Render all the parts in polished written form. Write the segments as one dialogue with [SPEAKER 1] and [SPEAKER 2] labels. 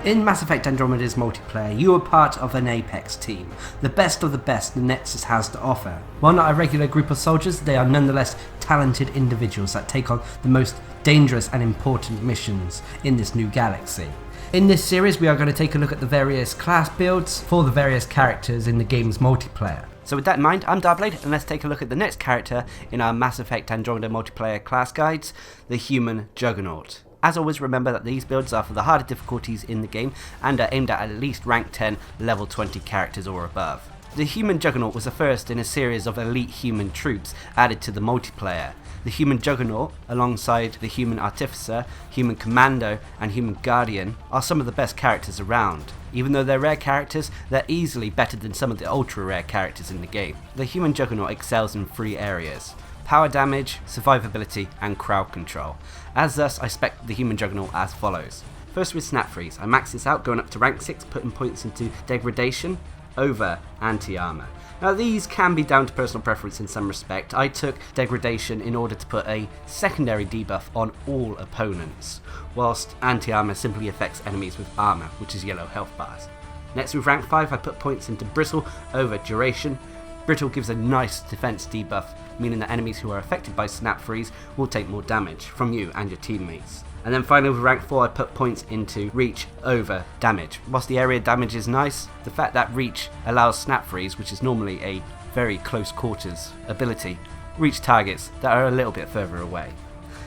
[SPEAKER 1] In Mass Effect Andromeda's multiplayer, you are part of an Apex team, the best of the best the Nexus has to offer. While not a regular group of soldiers, they are nonetheless talented individuals that take on the most dangerous and important missions in this new galaxy. In this series, we are going to take a look at the various class builds for the various characters in the game's multiplayer. So with that in mind, I'm Darcblade, and let's take a look at the next character in our Mass Effect Andromeda Multiplayer class guides, the human Juggernaut. As always, remember that these builds are for the harder difficulties in the game and are aimed at least rank 10, level 20 characters or above. The human Juggernaut was the first in a series of elite human troops added to the multiplayer. The human Juggernaut, alongside the human Artificer, human Commando and human Guardian, are some of the best characters around. Even though they're rare characters, they're easily better than some of the ultra rare characters in the game. The human Juggernaut excels in 3 areas: power damage, survivability and crowd control. As thus, I spec the human Juggernaut as follows. First with Snap Freeze, I max this out going up to rank 6, putting points into degradation over anti-armor. Now these can be down to personal preference in some respect. I took degradation in order to put a secondary debuff on all opponents, whilst anti-armor simply affects enemies with armor, which is yellow health bars. Next with rank 5, I put points into Brittle over duration. Brittle gives a nice defense debuff, meaning that enemies who are affected by Snap Freeze will take more damage from you and your teammates. And then finally with rank 4 I put points into Reach over damage. Whilst the area damage is nice, the fact that Reach allows Snap Freeze, which is normally a very close quarters ability, reach targets that are a little bit further away.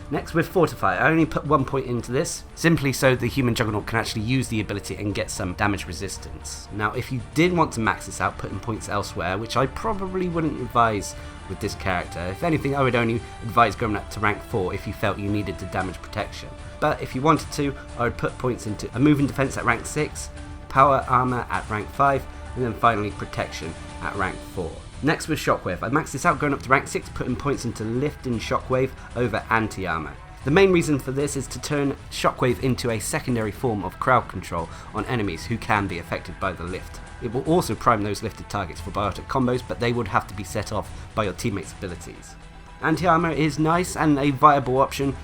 [SPEAKER 1] Next with Fortify, I only put 1 point into this, simply so the human Juggernaut can actually use the ability and get some damage resistance. Now if you did want to max this out, putting points elsewhere, which I probably wouldn't advise with this character. If anything, I would only advise going up to rank 4 if you felt you needed the damage protection. But if you wanted to, I would put points into a moving defense at rank 6, power armor at rank 5, and then finally protection at rank 4. Next with Shockwave, I maxed this out going up to rank 6, putting points into lift and Shockwave over anti-armor. The main reason for this is to turn Shockwave into a secondary form of crowd control on enemies who can be affected by the lift. It will also prime those lifted targets for biotic combos, but they would have to be set off by your teammates' abilities. Anti-armor is nice and a viable option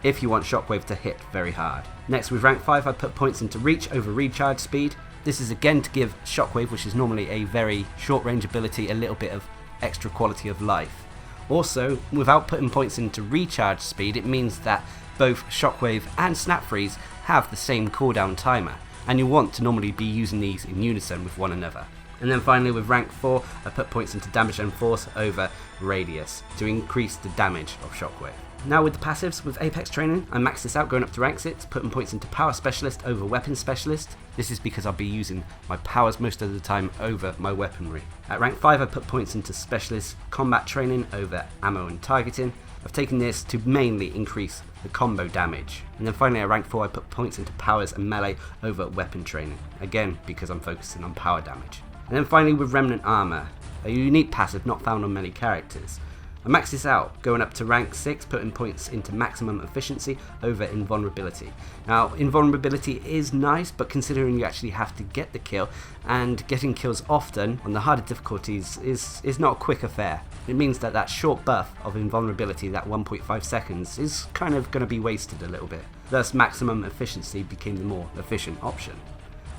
[SPEAKER 1] if you want Shockwave to hit very hard. Next with rank 5 I put points into Reach over recharge speed. This is again to give Shockwave, which is normally a very short range ability, a little bit of extra quality of life. Also, without putting points into recharge speed, it means that both Shockwave and Snap Freeze have the same cooldown timer, and you want to normally be using these in unison with one another. And then finally with rank 4 I put points into Damage and Force over Radius to increase the damage of Shockwave. Now with the passives, with Apex training, I maxed this out going up to rank 6, putting points into Power Specialist over Weapon Specialist. This is because I'll be using my powers most of the time over my weaponry. At rank 5 I put points into Specialist Combat Training over Ammo and Targeting. I've taken this to mainly increase the combo damage. And then finally at rank 4 I put points into Powers and Melee over Weapon Training, again because I'm focusing on power damage. And then finally with Remnant Armor, a unique passive not found on many characters. I maxed this out, going up to rank 6, putting points into Maximum Efficiency over Invulnerability. Now, Invulnerability is nice, but considering you actually have to get the kill, and getting kills often on the harder difficulties is not a quick affair. It means that that short buff of Invulnerability, that 1.5 seconds, is kind of going to be wasted a little bit. Thus, Maximum Efficiency became the more efficient option.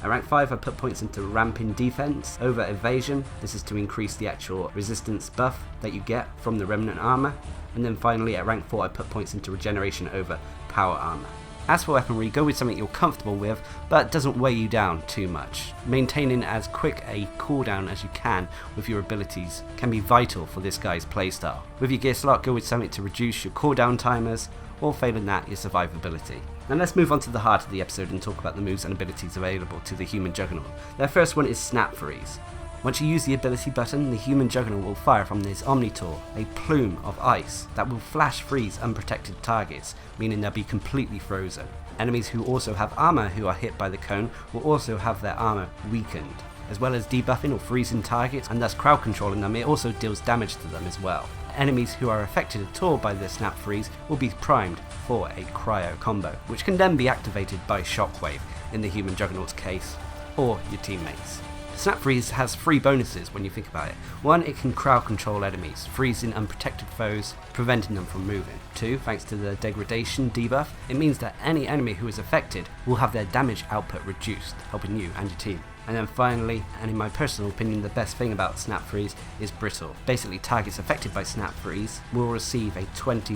[SPEAKER 1] At rank 5 I put points into Ramping Defense over Evasion. This is to increase the actual resistance buff that you get from the Remnant Armor. And then finally at rank 4 I put points into Regeneration over Power Armor. As for weaponry, go with something you're comfortable with but doesn't weigh you down too much. Maintaining as quick a cooldown as you can with your abilities can be vital for this guy's playstyle. With your gear slot, go with something to reduce your cooldown timers, or failing that, your survivability. Now let's move on to the heart of the episode and talk about the moves and abilities available to the human Juggernaut. Their first one is Snap Freeze. Once you use the ability button, the human Juggernaut will fire from his Omnitor a plume of ice that will flash freeze unprotected targets, meaning they'll be completely frozen. Enemies who also have armor who are hit by the cone will also have their armor weakened. As well as debuffing or freezing targets and thus crowd controlling them, it also deals damage to them as well. Enemies who are affected at all by the Snap Freeze will be primed for a cryo combo, which can then be activated by Shockwave in the human Juggernaut's case, or your teammates. Snap Freeze has 3 bonuses when you think about it. 1, it can crowd control enemies, freezing unprotected foes, preventing them from moving. 2, thanks to the degradation debuff, it means that any enemy who is affected will have their damage output reduced, helping you and your team. And then finally, and in my personal opinion, the best thing about Snap Freeze is Brittle. Basically, targets affected by Snap Freeze will receive a 20%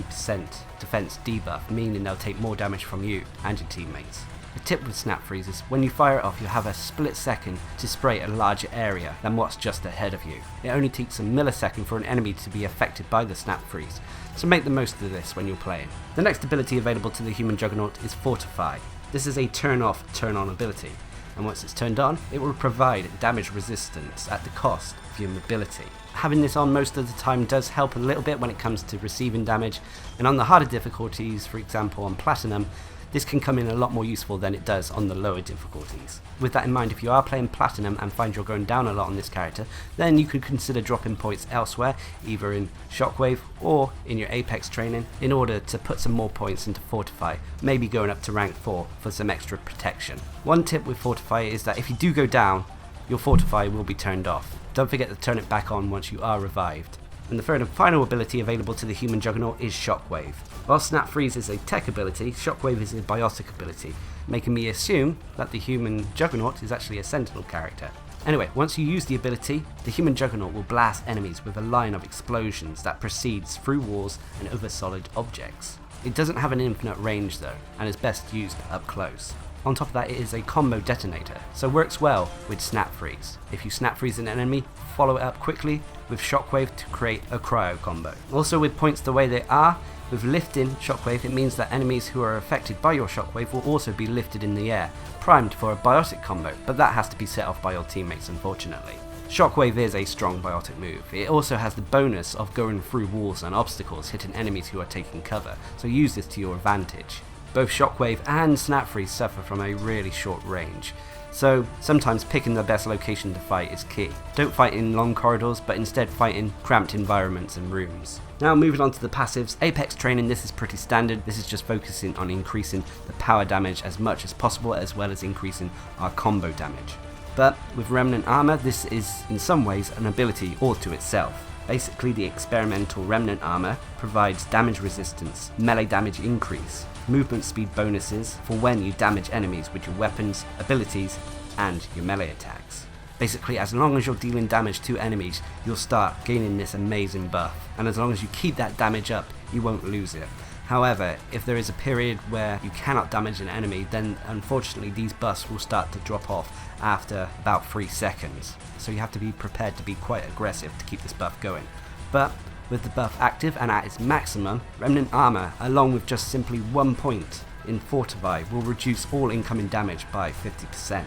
[SPEAKER 1] defense debuff, meaning they'll take more damage from you and your teammates. The tip with Snap Freeze is when you fire it off, you have a split second to spray a larger area than what's just ahead of you. It only takes a millisecond for an enemy to be affected by the Snap Freeze, so make the most of this when you're playing. The next ability available to the human Juggernaut is Fortify. This is a turn off, turn on ability, and once it's turned on, it will provide damage resistance at the cost of your mobility. Having this on most of the time does help a little bit when it comes to receiving damage, and on the harder difficulties, for example on Platinum, this can come in a lot more useful than it does on the lower difficulties. With that in mind, if you are playing Platinum and find you're going down a lot on this character, then you could consider dropping points elsewhere, either in Shockwave or in your Apex training, in order to put some more points into Fortify, maybe going up to rank 4 for some extra protection. One tip with Fortify is that if you do go down, your Fortify will be turned off. Don't forget to turn it back on once you are revived. And the third and final ability available to the human Juggernaut is Shockwave. While Snap Freeze is a tech ability, Shockwave is a biotic ability, making me assume that the human Juggernaut is actually a Sentinel character. Anyway, once you use the ability, the human Juggernaut will blast enemies with a line of explosions that proceeds through walls and over solid objects. It doesn't have an infinite range though, and is best used up close. On top of that, it is a combo detonator, so works well with Snap Freeze. If you Snap Freeze an enemy, follow it up quickly with Shockwave to create a cryo combo. Also with points the way they are, with lifting Shockwave, it means that enemies who are affected by your Shockwave will also be lifted in the air, primed for a biotic combo, but that has to be set off by your teammates unfortunately. Shockwave is a strong biotic move. It also has the bonus of going through walls and obstacles, hitting enemies who are taking cover, so use this to your advantage. Both Shockwave and Snap Freeze suffer from a really short range, so sometimes picking the best location to fight is key. Don't fight in long corridors, but instead fight in cramped environments and rooms. Now moving on to the passives, Apex training, this is pretty standard. This is just focusing on increasing the power damage as much as possible, as well as increasing our combo damage. But with Remnant Armor, this is in some ways an ability all to itself. Basically, the experimental Remnant Armor provides damage resistance, melee damage increase, movement speed bonuses for when you damage enemies with your weapons, abilities, and your melee attacks. Basically, as long as you're dealing damage to enemies, you'll start gaining this amazing buff, and as long as you keep that damage up, you won't lose it. However, if there is a period where you cannot damage an enemy, then unfortunately these buffs will start to drop off after about 3 seconds. So you have to be prepared to be quite aggressive to keep this buff going. But with the buff active and at its maximum, Remnant Armor, along with just simply 1 point in Fortify, will reduce all incoming damage by 50%.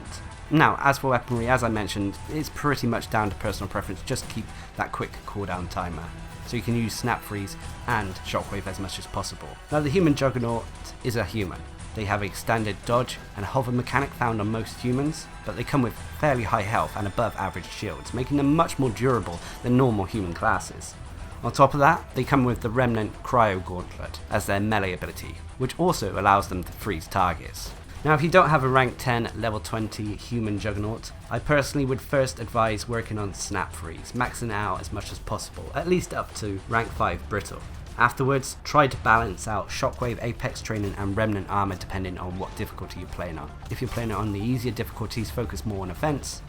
[SPEAKER 1] Now, as for weaponry, as I mentioned, it's pretty much down to personal preference, just keep that quick cooldown timer. So you can use Snap Freeze and Shockwave as much as possible. Now the human Juggernaut is a human. They have a standard dodge and hover mechanic found on most humans, but they come with fairly high health and above average shields, making them much more durable than normal human classes. On top of that, they come with the Remnant Cryo Gauntlet as their melee ability, which also allows them to freeze targets. Now if you don't have a rank 10 level 20 human Juggernaut, I personally would first advise working on Snap Freeze, maxing it out as much as possible, at least up to rank 5 Brittle. Afterwards, try to balance out Shockwave, Apex training and Remnant Armor depending on what difficulty you're playing on. If you're playing on the easier difficulties, focus more on offense,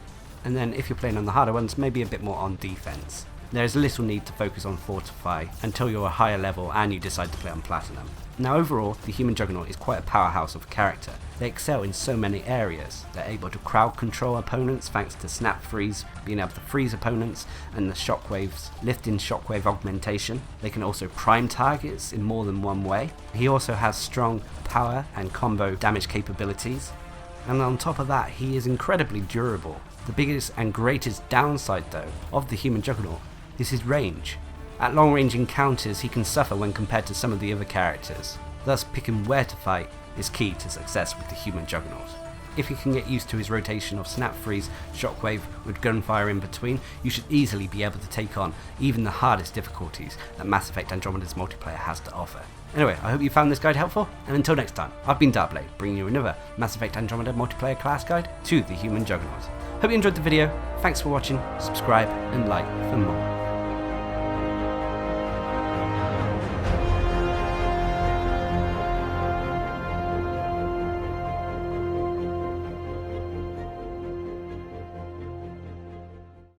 [SPEAKER 1] and then if you're playing on the harder ones, maybe a bit more on defense. There is little need to focus on Fortify until you're a higher level and you decide to play on Platinum. Now overall, the human Juggernaut is quite a powerhouse of a character. They excel in so many areas. They're able to crowd control opponents thanks to Snap Freeze, being able to freeze opponents, and the Shockwave's lifting Shockwave augmentation. They can also prime targets in more than one way. He also has strong power and combo damage capabilities. And on top of that, he is incredibly durable. The biggest and greatest downside though of the human Juggernaut is his range. At long range encounters he can suffer when compared to some of the other characters, thus picking where to fight is key to success with the human Juggernaut. If you can get used to his rotation of Snap Freeze, Shockwave with gunfire in between, you should easily be able to take on even the hardest difficulties that Mass Effect Andromeda's multiplayer has to offer. Anyway, I hope you found this guide helpful, and until next time, I've been Darcblade, bringing you another Mass Effect Andromeda Multiplayer class guide to the human Juggernaut. Hope you enjoyed the video. Thanks for watching. Subscribe and like for more.